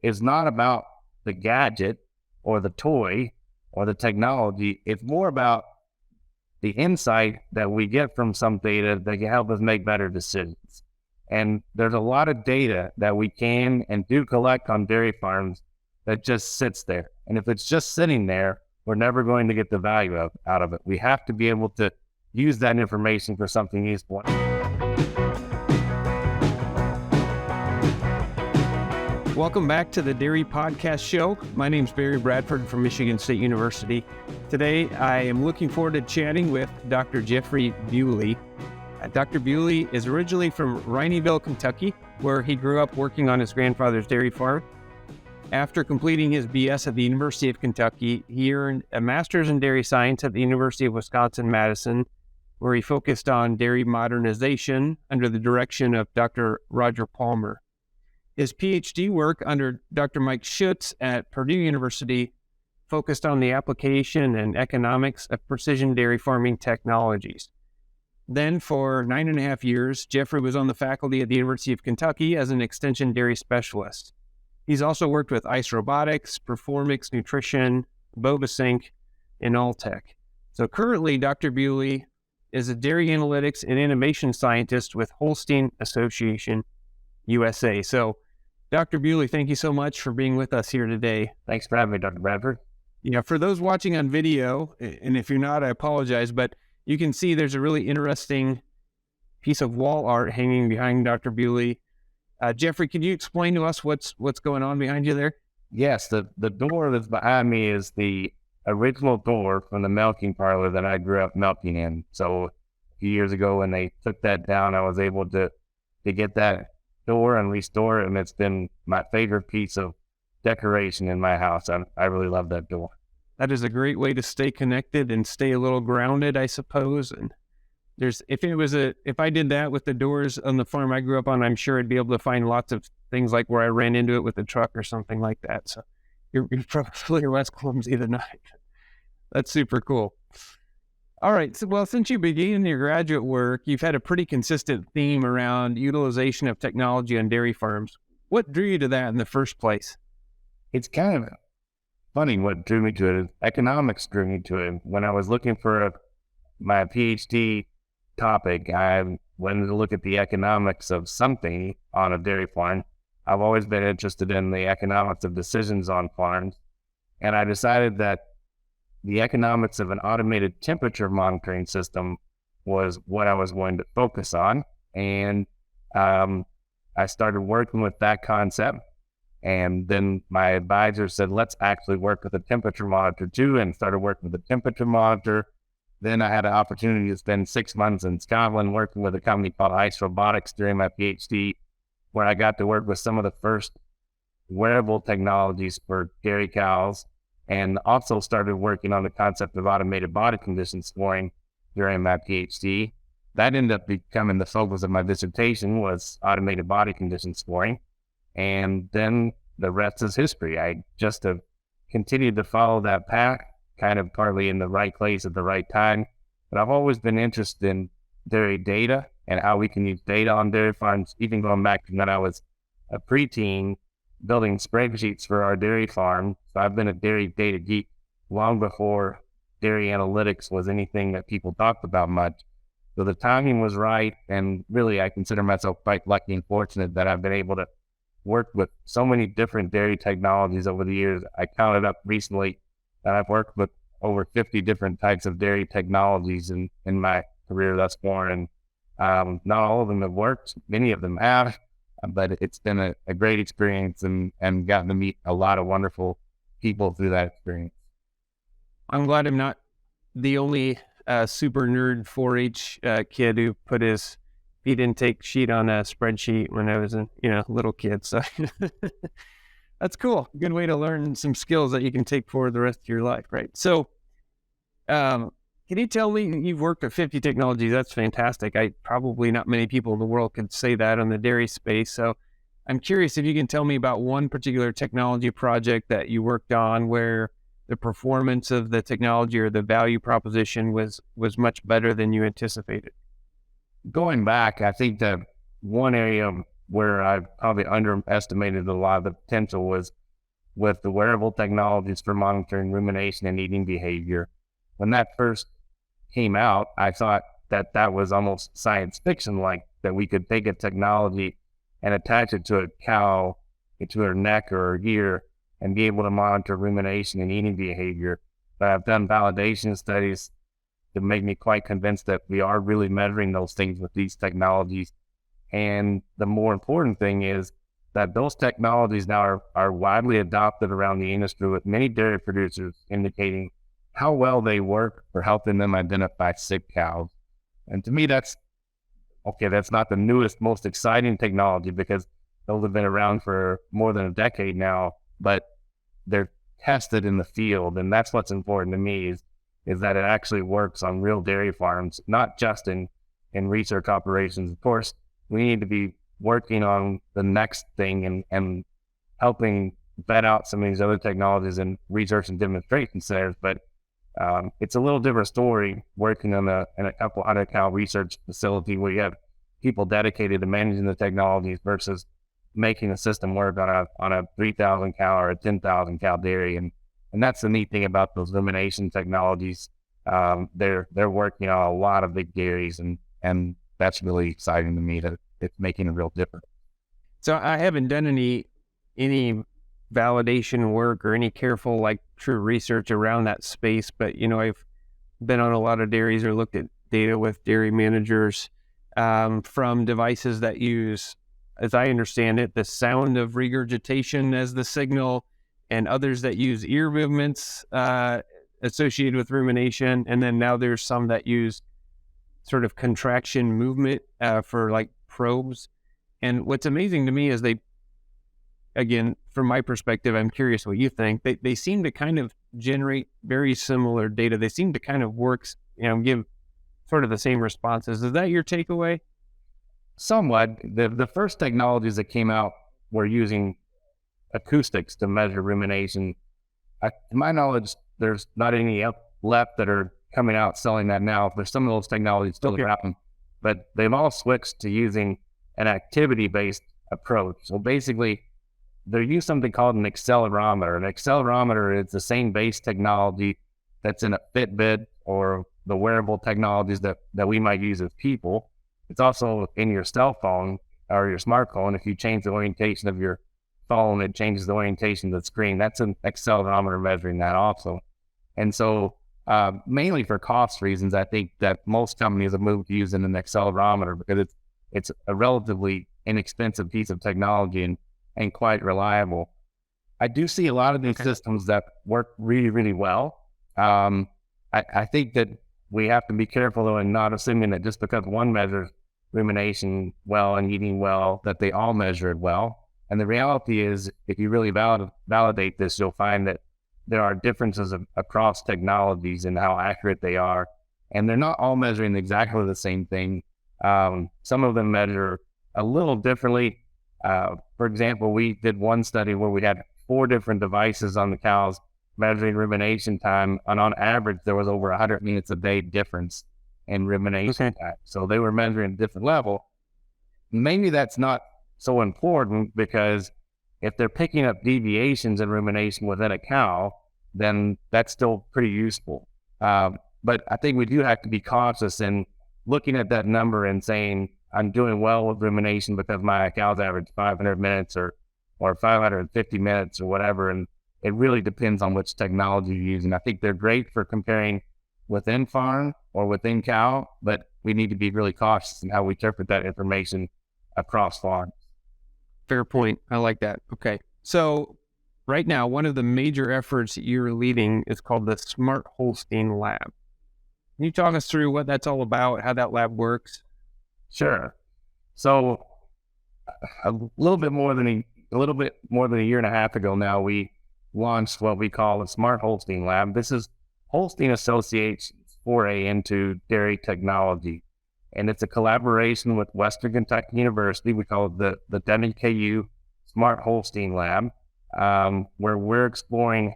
is not about the gadget or the toy or the technology. It's more about the insight that we get from some data that can help us make better decisions. And there's a lot of data that we can and do collect on dairy farms that just sits there. And if it's just sitting there, we're never going to get the value out of it. We have to be able to use that information for something useful. Welcome back to the Dairy Podcast Show. My name is Barry Bradford from Michigan State University. Today, I am looking forward to chatting with Dr. Jeffrey Bewley. Dr. Bewley is originally from Rineyville, Kentucky, where he grew up working on his grandfather's dairy farm. After completing his BS at the University of Kentucky, he earned a master's in dairy science at the University of Wisconsin-Madison, where he focused on dairy modernization under the direction of Dr. Roger Palmer. His PhD work under Dr. Mike Schutz at Purdue University focused on the application and economics of precision dairy farming technologies. Then, for 9.5 years, Jeffrey was on the faculty at the University of Kentucky as an extension dairy specialist. He's also worked with Ice Robotics, Performix Nutrition, Bovasync, and Alltech. So currently, Dr. Bewley is a dairy analytics and innovation scientist with Holstein Association USA. So, Dr. Bewley, thank you so much for being with us here today. Thanks for having me, Dr. Bradford. Yeah, for those watching on video, and if you're not, I apologize, but you can see there's a really interesting piece of wall art hanging behind Dr. Bewley. Jeffrey, can you explain to us what's going on behind you there? Yes, the door that's behind me is the original door from the milking parlor that I grew up milking in. So a few years ago when they took that down, I was able to get that door and restore it, and it's been my favorite piece of decoration in my house. I really love that door. That is a great way to stay connected and stay a little grounded, I suppose. And if I did that with the doors on the farm I grew up on, I'm sure I'd be able to find lots of things like where I ran into it with a truck or something like that. So you're probably less clumsy than I. That's super cool. All right. So, well, since you began your graduate work, you've had a pretty consistent theme around utilization of technology on dairy farms. What drew you to that in the first place? It's kind of funny what drew me to it. Economics drew me to it. When I was looking for my PhD topic, I wanted to look at the economics of something on a dairy farm. I've always been interested in the economics of decisions on farms. And I decided that the economics of an automated temperature monitoring system was what I was going to focus on. And I started working with that concept. And then my advisor said, let's actually work with a temperature monitor too, and started working with a temperature monitor. Then I had an opportunity to spend 6 months in Scotland working with a company called Ice Robotics during my PhD, where I got to work with some of the first wearable technologies for dairy cows, and also started working on the concept of automated body condition scoring during my PhD. That ended up becoming the focus of my dissertation, was automated body condition scoring. And then the rest is history. I just have continued to follow that path, kind of partly in the right place at the right time. But I've always been interested in dairy data and how we can use data on dairy farms, even going back to when I was a preteen, building spreadsheets for our dairy farm. So I've been a dairy data geek long before dairy analytics was anything that people talked about much. So the timing was right. And really, I consider myself quite lucky and fortunate that I've been able to work with so many different dairy technologies over the years. I counted up recently that I've worked with over 50 different types of dairy technologies in my career thus far. And not all of them have worked. Many of them have, but it's been a great experience and gotten to meet a lot of wonderful people through that experience. I'm glad I'm not the only super nerd 4-H kid who put his feed intake sheet on a spreadsheet when I was a little kid. So that's cool. Good way to learn some skills that you can take for the rest of your life, right? So can you tell me, you've worked with 50 technologies. That's fantastic. Probably not many people in the world could say that on the dairy space. So I'm curious if you can tell me about one particular technology project that you worked on where the performance of the technology or the value proposition was much better than you anticipated. Going back, I think that one area where I probably underestimated a lot of the potential was with the wearable technologies for monitoring rumination and eating behavior. When that first came out, I thought that was almost science fiction, like that we could take a technology and attach it to a cow, to her neck or her ear, and be able to monitor rumination and eating behavior. But I've done validation studies to make me quite convinced that we are really measuring those things with these technologies. And the more important thing is that those technologies now are widely adopted around the industry, with many dairy producers indicating how well they work for helping them identify sick cows. And to me, that's not the newest, most exciting technology, because those have been around for more than a decade now, but they're tested in the field. And that's what's important to me is that it actually works on real dairy farms, not just in research operations. Of course, we need to be working on the next thing and helping vet out some of these other technologies in research and demonstration centers. But it's a little different story working in a couple hundred cow research facility where you have people dedicated to managing the technologies versus making a system work on a 3,000 cow or a 10,000 cow dairy. And that's the neat thing about those rumination technologies. They're working on a lot of big dairies, and that's really exciting to me that it's making a real difference. So I haven't done any validation work or any careful, like, true research around that space, but I've been on a lot of dairies or looked at data with dairy managers from devices that use, as I understand it, the sound of regurgitation as the signal, and others that use ear movements associated with rumination, and then now there's some that use sort of contraction movement for like probes. And what's amazing to me is they, again, from my perspective, I'm curious what you think, they seem to kind of generate very similar data. They seem to kind of work, give sort of the same responses. Is that your takeaway? Somewhat. The first technologies that came out were using acoustics to measure rumination. To my knowledge, there's not any left that are coming out selling that now. There's some of those technologies still around, but they've all switched to using an activity-based approach. So basically, they use something called an accelerometer. An accelerometer is the same base technology that's in a Fitbit or the wearable technologies that we might use as people. It's also in your cell phone or your smartphone. If you change the orientation of your phone, it changes the orientation of the screen. That's an accelerometer measuring that also. And so mainly for cost reasons, I think that most companies have moved to using an accelerometer because it's a relatively inexpensive piece of technology and quite reliable. I do see a lot of these systems that work really, really well. I think that we have to be careful, though, and not assuming that just because one measures rumination well and eating well, that they all measure it well. And the reality is, if you really validate this, you'll find that there are differences across technologies and how accurate they are. And they're not all measuring exactly the same thing. Some of them measure a little differently. For example, we did one study where we had 4 different devices on the cows measuring rumination time, and on average, there was over 100 minutes a day difference in rumination time. So they were measuring a different level. Maybe that's not so important, because if they're picking up deviations in rumination within a cow, then that's still pretty useful. But I think we do have to be cautious in looking at that number and saying, I'm doing well with rumination because my cows average 500 minutes or 550 minutes or whatever. And it really depends on which technology you're using. I think they're great for comparing within farm or within cow, but we need to be really cautious in how we interpret that information across farms. Fair point. I like that. Okay. So right now, one of the major efforts that you're leading is called the SmartHolstein Lab. Can you talk us through what that's all about, how that lab works? Sure. So a little bit more than a year and a half ago now, we launched what we call the SmartHolstein Lab. This is Holstein Association's foray into dairy technology. And it's a collaboration with Western Kentucky University. We call it the WKU SmartHolstein Lab, where we're exploring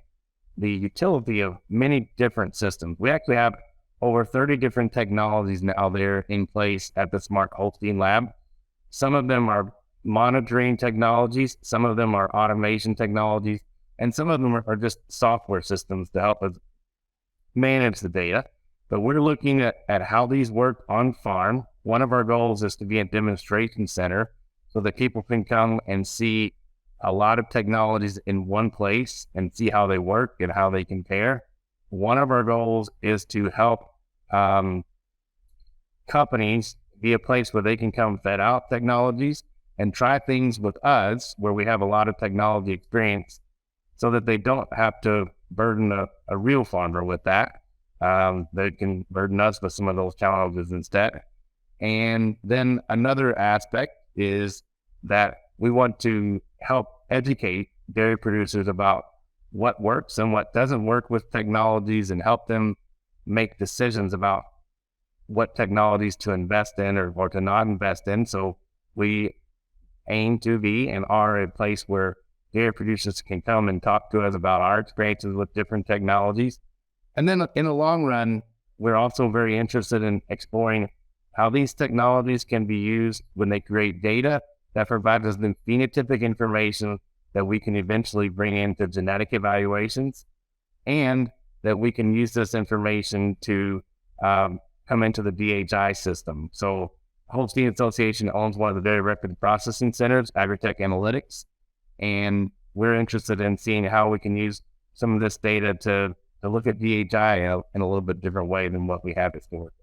the utility of many different systems. We actually have over 30 different technologies now there in place at the SmartHolstein Lab. Some of them are monitoring technologies. Some of them are automation technologies, and some of them are just software systems to help us manage the data. But we're looking at how these work on farm. One of our goals is to be a demonstration center so that people can come and see a lot of technologies in one place and see how they work and how they compare. One of our goals is to help companies be a place where they can come vet out technologies and try things with us where we have a lot of technology experience so that they don't have to burden a real farmer with that. They can burden us with some of those challenges instead. And then another aspect is that we want to help educate dairy producers about what works and what doesn't work with technologies and help them make decisions about what technologies to invest in or to not invest in. So we aim to be and are a place where dairy producers can come and talk to us about our experiences with different technologies. And then in the long run, we're also very interested in exploring how these technologies can be used when they create data that provides us the phenotypic information that we can eventually bring into genetic evaluations, and that we can use this information to come into the DHI system. So Holstein Association owns one of the dairy record processing centers, Agritech Analytics, and we're interested in seeing how we can use some of this data to look at DHI in a little bit different way than what we have historically.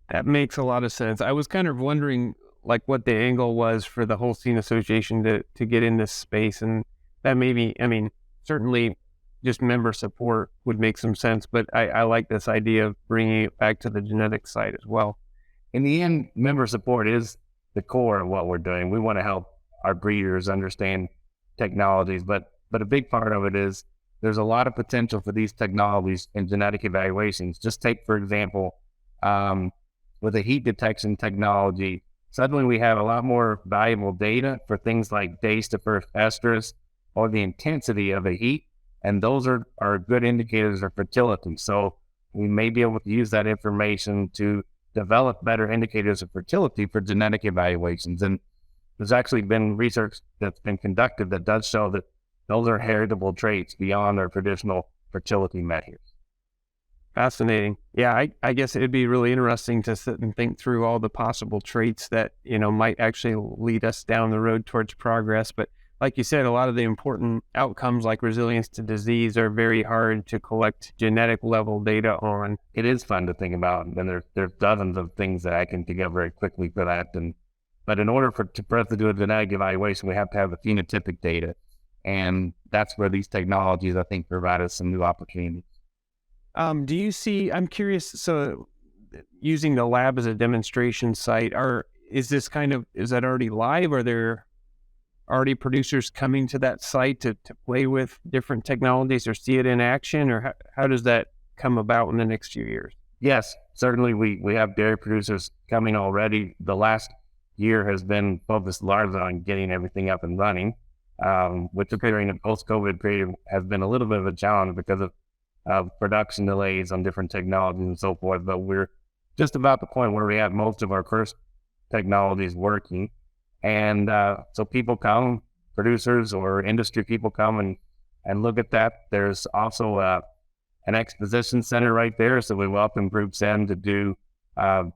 That makes a lot of sense. I was kind of wondering like what the angle was for the Holstein Association to get in this space, and that maybe, I mean, certainly just member support would make some sense, but I like this idea of bringing it back to the genetic side as well. In the end, member support is the core of what we're doing. We want to help our breeders understand technologies, but a big part of it is there's a lot of potential for these technologies in genetic evaluations. Just take, for example, with a heat detection technology, suddenly we have a lot more valuable data for things like days to first estrus or the intensity of a heat. And those are good indicators of fertility. So we may be able to use that information to develop better indicators of fertility for genetic evaluations. And there's actually been research that's been conducted that does show that those are heritable traits beyond our traditional fertility measures. Fascinating. Yeah, I guess it'd be really interesting to sit and think through all the possible traits that, might actually lead us down the road towards progress. But like you said, a lot of the important outcomes like resilience to disease are very hard to collect genetic level data on. It is fun to think about, and there's dozens of things that I can think of very quickly for that. But in order for us to do a genetic evaluation, we have to have the phenotypic data. And that's where these technologies, I think, provide us some new opportunities. Do you see, I'm curious, so using the lab as a demonstration site, is that already live? Are there already producers coming to that site to play with different technologies or see it in action? Or how does that come about in the next few years? Yes, certainly we have dairy producers coming already. The last year has been focused largely on getting everything up and running, which during the post-COVID period has been a little bit of a challenge because of production delays on different technologies and so forth. But we're just about the point where we have most of our first technologies working. And so people come, producers or industry people come and look at that. There's also an exposition center right there. So we welcome groups in to do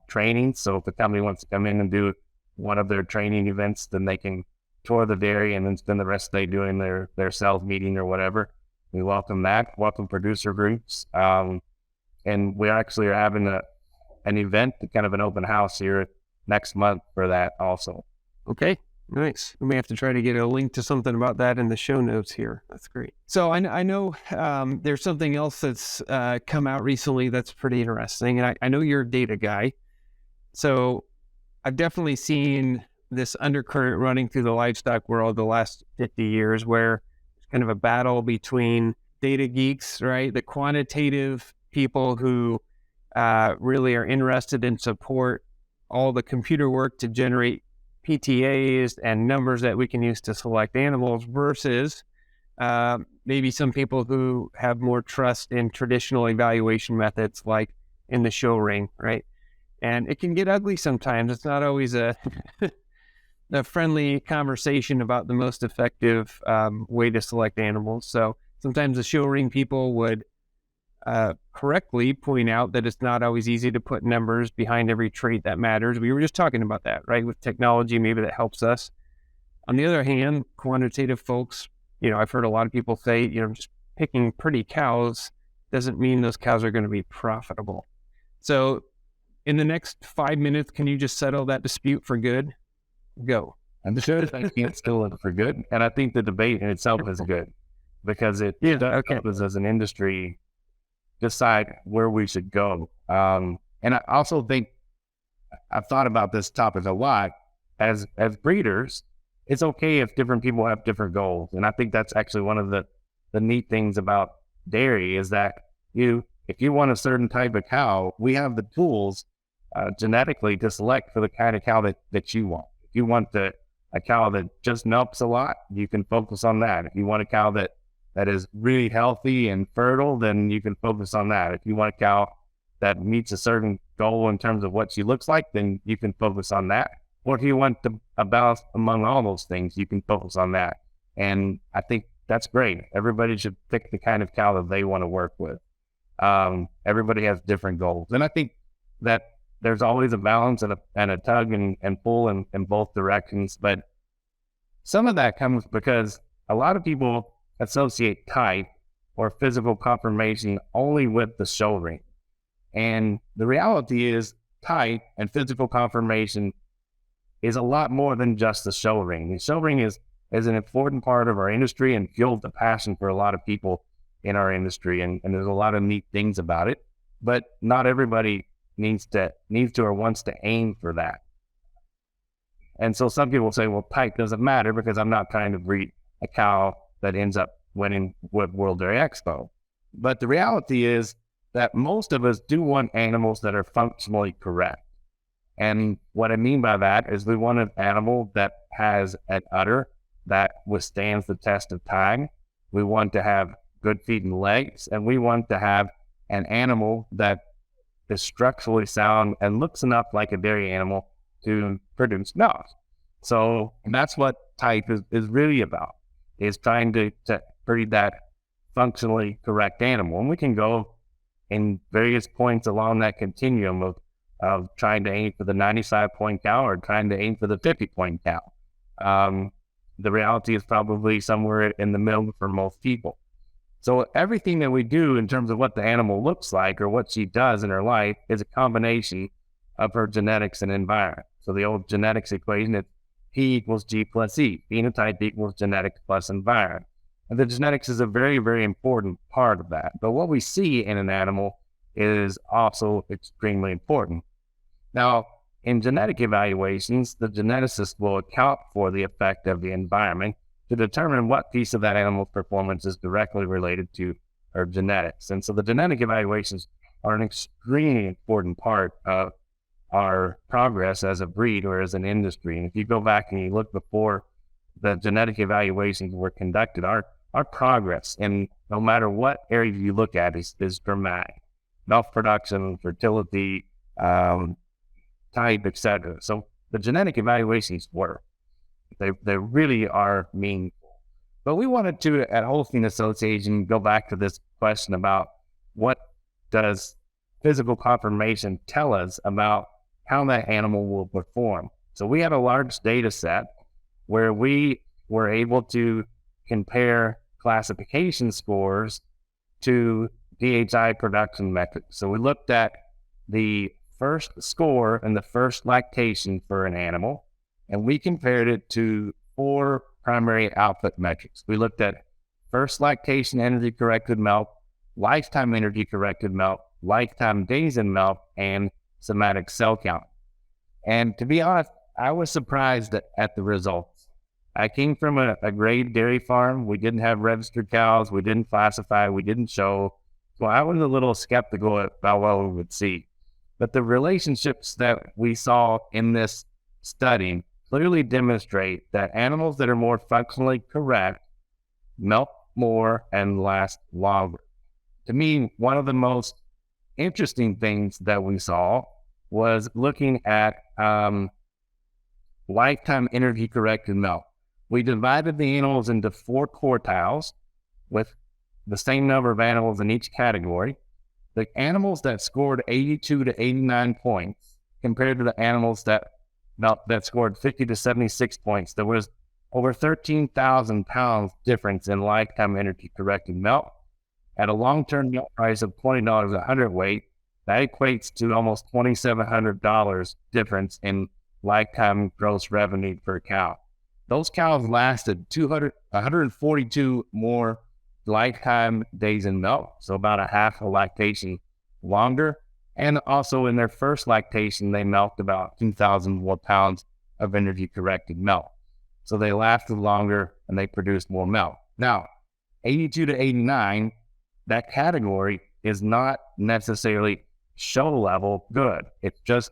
training. So if the company wants to come in and do one of their training events, then they can tour the dairy and then spend the rest of the day doing their sales meeting or whatever. We welcome that, welcome producer groups. And we actually are having an event, kind of an open house here next month for that also. Okay, nice. We may have to try to get a link to something about that in the show notes here. That's great. So I know there's something else that's come out recently that's pretty interesting. And I know you're a data guy. So I've definitely seen this undercurrent running through the livestock world the last 50 years where it's kind of a battle between data geeks, right? The quantitative people who really are interested in support all the computer work to generate PTAs and numbers that we can use to select animals versus maybe some people who have more trust in traditional evaluation methods like in the show ring, right? And it can get ugly sometimes. It's not always a friendly conversation about the most effective way to select animals. So sometimes the show ring people would correctly point out that it's not always easy to put numbers behind every trait that matters. We were just talking about that, right? With technology, maybe that helps us. On the other hand, quantitative folks, I've heard a lot of people say, just picking pretty cows doesn't mean those cows are going to be profitable. So in the next 5 minutes, can you just settle that dispute for good? Go. I'm sure I can't still it for good. And I think the debate in itself is good because it does help us as an industry decide where we should go. And I also think I've thought about this topic a lot. As breeders, it's okay if different people have different goals. And I think that's actually one of the neat things about dairy is that if you want a certain type of cow, we have the tools genetically to select for the kind of cow that you want. If you want a cow that just milks a lot, you can focus on that. If you want a cow that is really healthy and fertile, then you can focus on that. If you want a cow that meets a certain goal in terms of what she looks like, then you can focus on that. Or if you want a balance among all those things, you can focus on that. And I think that's great. Everybody should pick the kind of cow that they want to work with. Everybody has different goals. And I think that there's always a balance and a tug and pull in both directions. But some of that comes because a lot of people associate type or physical conformation only with the show ring. And the reality is type and physical conformation is a lot more than just the show ring. The show ring is an important part of our industry and fuels the passion for a lot of people in our industry. And there's a lot of neat things about it, but not everybody needs to or wants to aim for that. And so some people say, well, type doesn't matter because I'm not trying to breed a cow that ends up winning with World Dairy Expo. But the reality is that most of us do want animals that are functionally correct. And what I mean by that is we want an animal that has an udder that withstands the test of time. We want to have good feet and legs, and we want to have an animal that is structurally sound and looks enough like a dairy animal to produce milk. So that's what type is really about, is trying to breed that functionally correct animal. And we can go in various points along that continuum of trying to aim for the 95-point cow or trying to aim for the 50-point cow. The reality is probably somewhere in the middle for most people. So everything that we do in terms of what the animal looks like or what she does in her life is a combination of her genetics and environment. So the old genetics equation is P equals G plus E. Phenotype equals genetics plus environment. And the genetics is a very, very important part of that. But what we see in an animal is also extremely important. Now, in genetic evaluations, the geneticist will account for the effect of the environment to determine what piece of that animal's performance is directly related to her genetics. And so the genetic evaluations are an extremely important part of our progress as a breed or as an industry. And if you go back and you look before the genetic evaluations were conducted, our progress, and no matter what area you look at, is dramatic. Milk production, fertility, type, etc. So the genetic evaluations work. They really are meaningful. But we wanted to, at Holstein Association, go back to this question about what does physical conformation tell us about how that animal will perform. So we had a large data set where we were able to compare classification scores to DHI production metrics. So we looked at the first score and the first lactation for an animal, and we compared it to 4 primary output metrics. We looked at first lactation energy corrected milk, lifetime energy corrected milk, lifetime days in milk, and somatic cell count. And to be honest, I was surprised at the results. I came from a grade dairy farm. We didn't have registered cows. We didn't classify. We didn't show. So I was a little skeptical about what we would see. But the relationships that we saw in this study clearly demonstrate that animals that are more functionally correct milk more and last longer. To me, one of the most interesting things that we saw was looking at lifetime energy corrected milk. We divided the animals into 4 quartiles with the same number of animals in each category. The animals that scored 82 to 89 points compared to the animals that scored 50 to 76 points, there was over 13,000 pounds difference in lifetime energy corrected milk. At a long-term milk price of $20 a hundredweight, that equates to almost $2,700 difference in lifetime gross revenue per cow. Those cows lasted 142 more lifetime days in milk, so about a half a lactation longer. And also in their first lactation, they milked about 2,000 more pounds of energy corrected milk. So they lasted longer and they produced more milk. Now, 82 to 89, that category is not necessarily show level good. It's just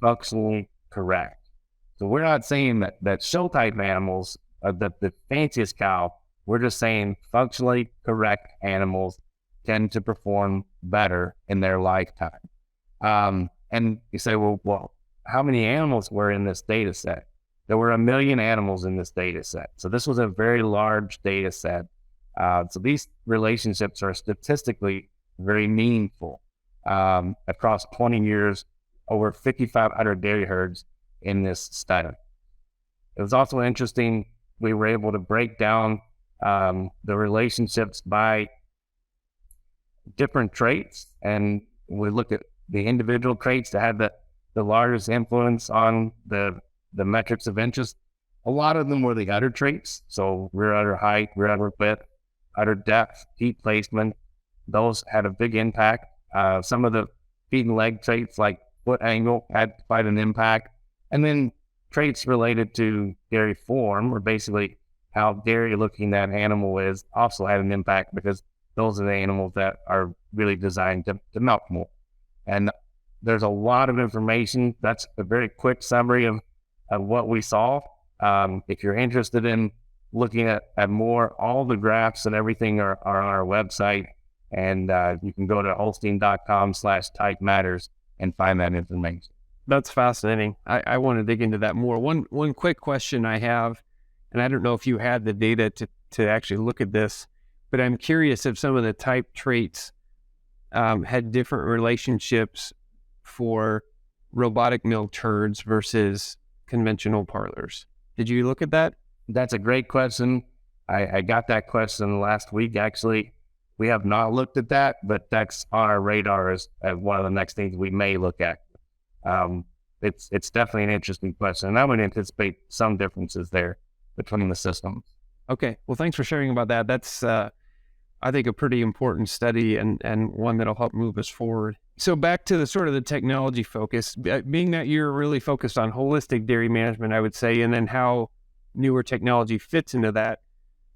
functionally correct. So we're not saying that show type animals are the fanciest cow. We're just saying functionally correct animals tend to perform better in their lifetime. And you say, well, how many animals were in this data set? There were 1 million animals in this data set. So this was a very large data set. So these relationships are statistically very meaningful. Across 20 years, over 5,500 dairy herds in this study. It was also interesting, we were able to break down the relationships by different traits, and we looked at the individual traits that had the largest influence on the metrics of interest. A lot of them were the udder traits, so rear udder height, rear udder width, udder depth, feet placement. Those had a big impact. Some of the feet and leg traits like foot angle had quite an impact. And then traits related to dairy form, or basically how dairy looking that animal is, also had an impact, because those are the animals that are really designed to milk more. And there's a lot of information. That's a very quick summary of what we saw. If you're interested in looking at more, all the graphs and everything are on our website. And you can go to holstein.com/type matters and find that information. That's fascinating. I want to dig into that more. One quick question I have, and I don't know if you had the data to actually look at this, but I'm curious if some of the type traits had different relationships for robotic milk turds versus conventional parlors. Did you look at that? That's a great question. I got that question last week, actually. We have not looked at that, but that's on our radar as one of the next things we may look at. It's definitely an interesting question, and I would anticipate some differences there between the systems. Okay. Well, thanks for sharing about that. That's, I think, a pretty important study and one that'll help move us forward. So back to the sort of the technology focus, being that you're really focused on holistic dairy management, I would say, and then how newer technology fits into that.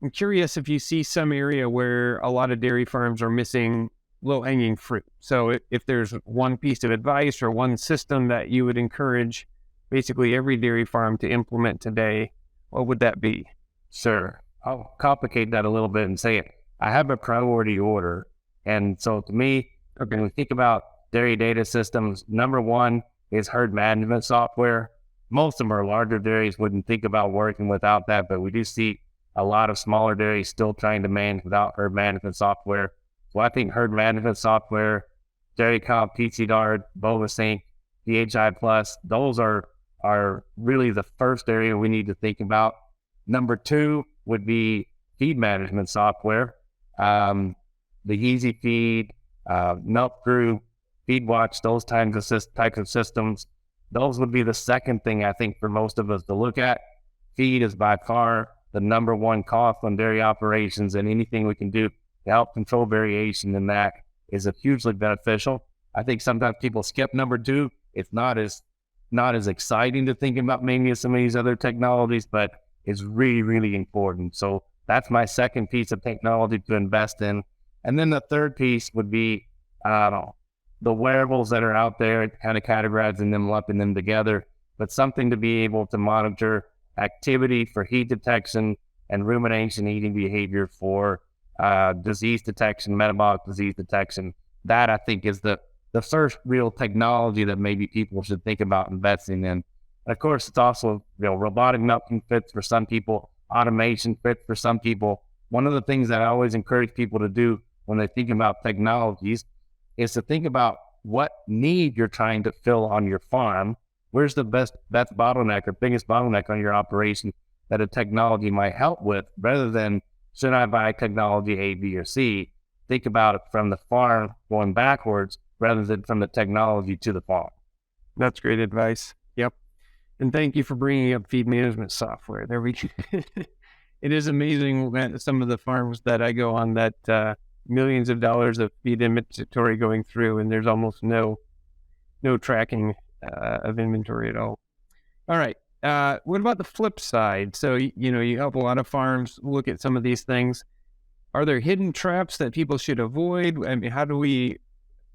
I'm curious if you see some area where a lot of dairy farms are missing low-hanging fruit. So if there's one piece of advice or one system that you would encourage basically every dairy farm to implement today, what would that be? Sure. I'll complicate that a little bit and say it. I have a priority order. And so to me, when we think about dairy data systems, number one is herd management software. Most of our larger dairies wouldn't think about working without that, but we do see a lot of smaller dairies still trying to manage without herd management software. So I think herd management software, Dairy Comp, PCDAR, Bovasync, DHI Plus, those are really the first area we need to think about. Number two would be feed management software. The Easy Feed, Milk Brew, Feed Watch, those types of systems. Those would be the second thing I think for most of us to look at. Feed is by far the number one cost on dairy operations, and anything we can do to help control variation in that is hugely beneficial. I think sometimes people skip number two. It's not as exciting to think about maybe some of these other technologies, but it's really, really important. So that's my second piece of technology to invest in. And then the third piece would be the wearables that are out there, kind of categorizing them, lumping them together, but something to be able to monitor activity for heat detection and rumination eating behavior for disease detection, metabolic disease detection. That I think is the first real technology that maybe people should think about investing in. Of course, it's also, robotic milking fits for some people, automation fits for some people. One of the things that I always encourage people to do when they think about technologies is to think about what need you're trying to fill on your farm. Where's the best bottleneck or biggest bottleneck on your operation that a technology might help with, rather than should I buy technology A, B, or C? Think about it from the farm going backwards rather than from the technology to the farm. That's great advice. Yep. And thank you for bringing up feed management software. There we go. It is amazing that some of the farms that I go on that millions of dollars of feed inventory going through, and there's almost no tracking of inventory at all. All right. What about the flip side? So, you help a lot of farms look at some of these things. Are there hidden traps that people should avoid? I mean, how do we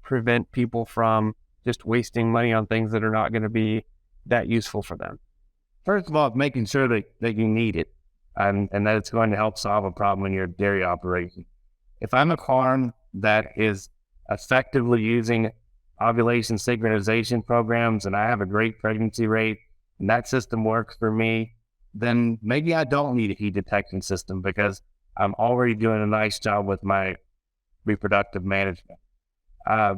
prevent people from just wasting money on things that are not going to be that useful for them? First of all, making sure that you need it and that it's going to help solve a problem in your dairy operation. If I'm a farm that is effectively using ovulation synchronization programs and I have a great pregnancy rate and that system works for me, then maybe I don't need a heat detection system because I'm already doing a nice job with my reproductive management.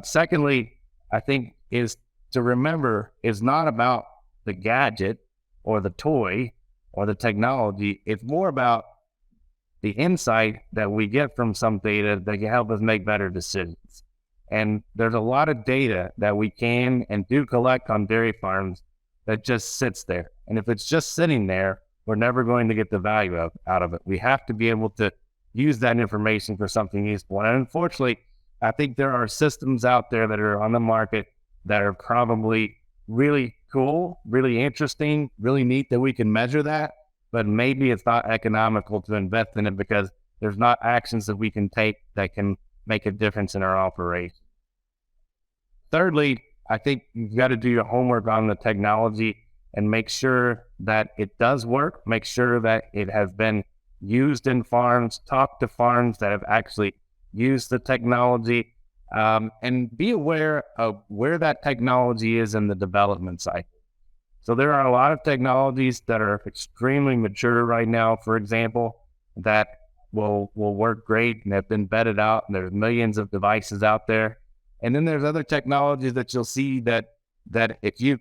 Secondly, I think is to remember is not about the gadget or the toy or the technology. It's more about the insight that we get from some data that can help us make better decisions. And there's a lot of data that we can and do collect on dairy farms that just sits there. And if it's just sitting there, we're never going to get the value out of it. We have to be able to use that information for something useful. And unfortunately, I think there are systems out there that are on the market that are probably really cool, really interesting, really neat that we can measure that, but maybe it's not economical to invest in it because there's not actions that we can take that can make a difference in our operation. Thirdly, I think you've got to do your homework on the technology and make sure that it does work, make sure that it has been used in farms, talk to farms that have actually used the technology, and be aware of where that technology is in the development cycle. So there are a lot of technologies that are extremely mature right now, for example, that will work great and have been vetted out, and there's millions of devices out there. And then there's other technologies that you'll see that if you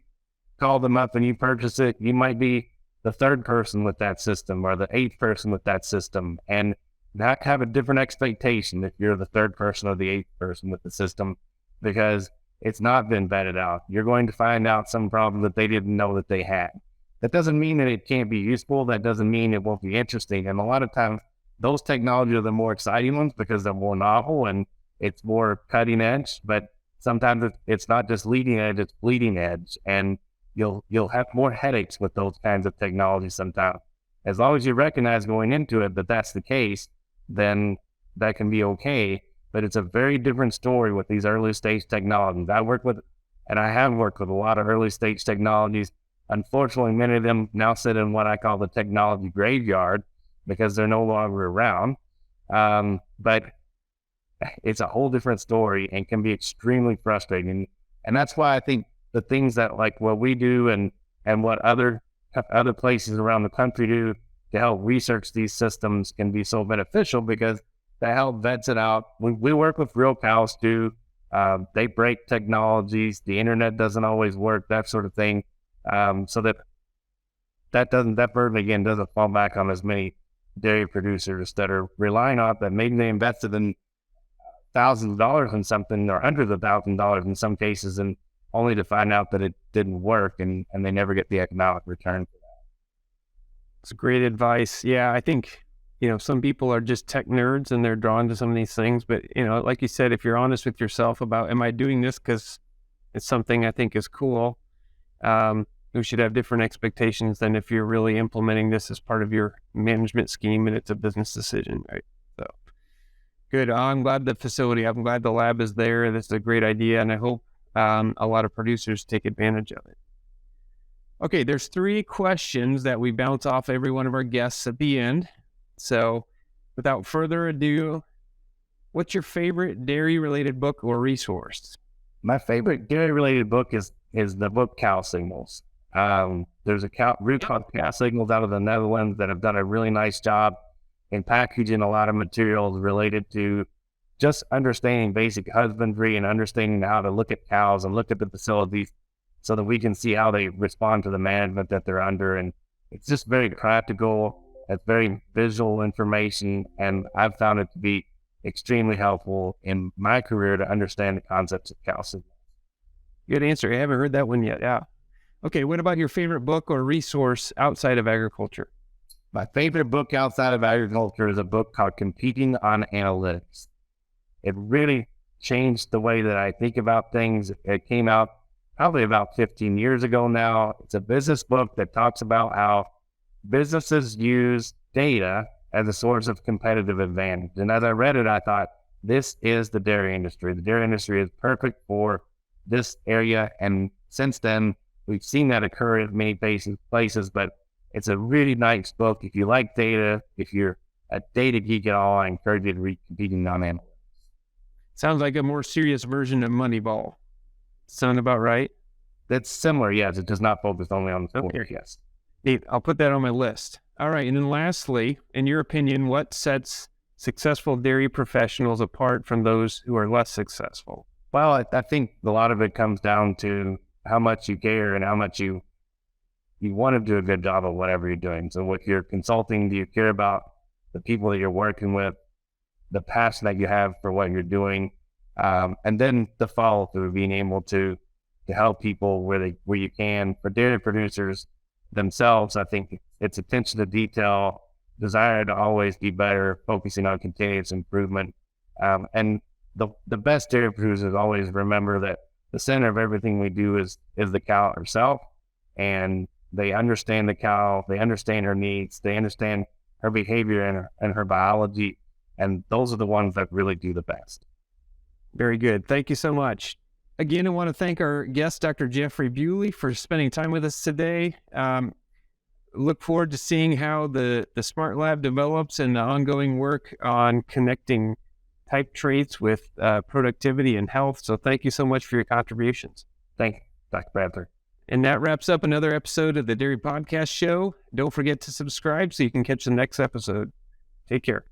call them up and you purchase it, you might be the third person with that system or the eighth person with that system, and not have a different expectation if you're the third person or the eighth person with the system, because it's not been vetted out. You're going to find out some problem that they didn't know that they had. That doesn't mean that it can't be useful. That doesn't mean it won't be interesting. And a lot of times, those technologies are the more exciting ones because they're more novel and it's more cutting edge. But sometimes it's not just leading edge, it's bleeding edge. And you'll have more headaches with those kinds of technologies sometimes. As long as you recognize going into it that that's the case, then that can be okay. But it's a very different story with these early stage technologies. I have worked with a lot of early stage technologies. Unfortunately, many of them now sit in what I call the technology graveyard because they're no longer around. But it's a whole different story and can be extremely frustrating. And that's why I think the things that like what we do and what other places around the country do to help research these systems can be so beneficial, because they help vets it out. We work with real cows too. They break technologies. The internet doesn't always work, that sort of thing. So that burden again doesn't fall back on as many dairy producers that are relying on it, that maybe they invested in thousands of dollars in something or hundreds of thousands of dollars in some cases, and only to find out that it didn't work and they never get the economic return for that. It's great advice. Yeah, I think, some people are just tech nerds and they're drawn to some of these things. But, like you said, if you're honest with yourself about, am I doing this because it's something I think is cool? We should have different expectations than if you're really implementing this as part of your management scheme and it's a business decision, right? So good. I'm glad I'm glad the lab is there. This is a great idea. And I hope a lot of producers take advantage of it. Okay, there's 3 questions that we bounce off every one of our guests at the end. So without further ado, what's your favorite dairy-related book or resource? My favorite dairy-related book is the book Cow Signals. There's a root called cow signals out of the Netherlands that have done a really nice job in packaging a lot of materials related to just understanding basic husbandry and understanding how to look at cows and look at the facilities so that we can see how they respond to the management that they're under. And it's just very practical. It's very visual information. And I've found it to be extremely helpful in my career to understand the concepts of cow signals. Good answer. I haven't heard that one yet. Yeah. Okay. What about your favorite book or resource outside of agriculture? My favorite book outside of agriculture is a book called Competing on Analytics. It really changed the way that I think about things. It came out probably about 15 years ago now. It's a business book that talks about how businesses use data as a source of competitive advantage. And as I read it, I thought, this is the dairy industry. The dairy industry is perfect for this area. And since then, we've seen that occur in many places, but it's a really nice book. If you like data, if you're a data geek at all, I encourage you to read Competing on Analytics. Sounds like a more serious version of Moneyball. Sound about right? That's similar, yes. It does not focus only on the sport, yes. Neat. I'll put that on my list. All right. And then lastly, in your opinion, what sets successful dairy professionals apart from those who are less successful? Well, I think a lot of it comes down to how much you care and how much you want to do a good job of whatever you're doing. So what you're consulting, do you care about the people that you're working with, the passion that you have for what you're doing, and then the follow through, being able to help people where you can. For dairy producers themselves, I think it's attention to detail, desire to always be better, focusing on continuous improvement. And the best dairy producers always remember that the center of everything we do is the cow herself, and they understand the cow, they understand her needs, they understand her behavior and her biology, and those are the ones that really do the best. Very good. Thank you so much. Again, I want to thank our guest, Dr. Jeffrey Bewley, for spending time with us today. Look forward to seeing how the Smart Lab develops and the ongoing work on connecting type traits with productivity and health. So thank you so much for your contributions. Thank you, Dr. Bradford. And that wraps up another episode of the Dairy Podcast Show. Don't forget to subscribe so you can catch the next episode. Take care.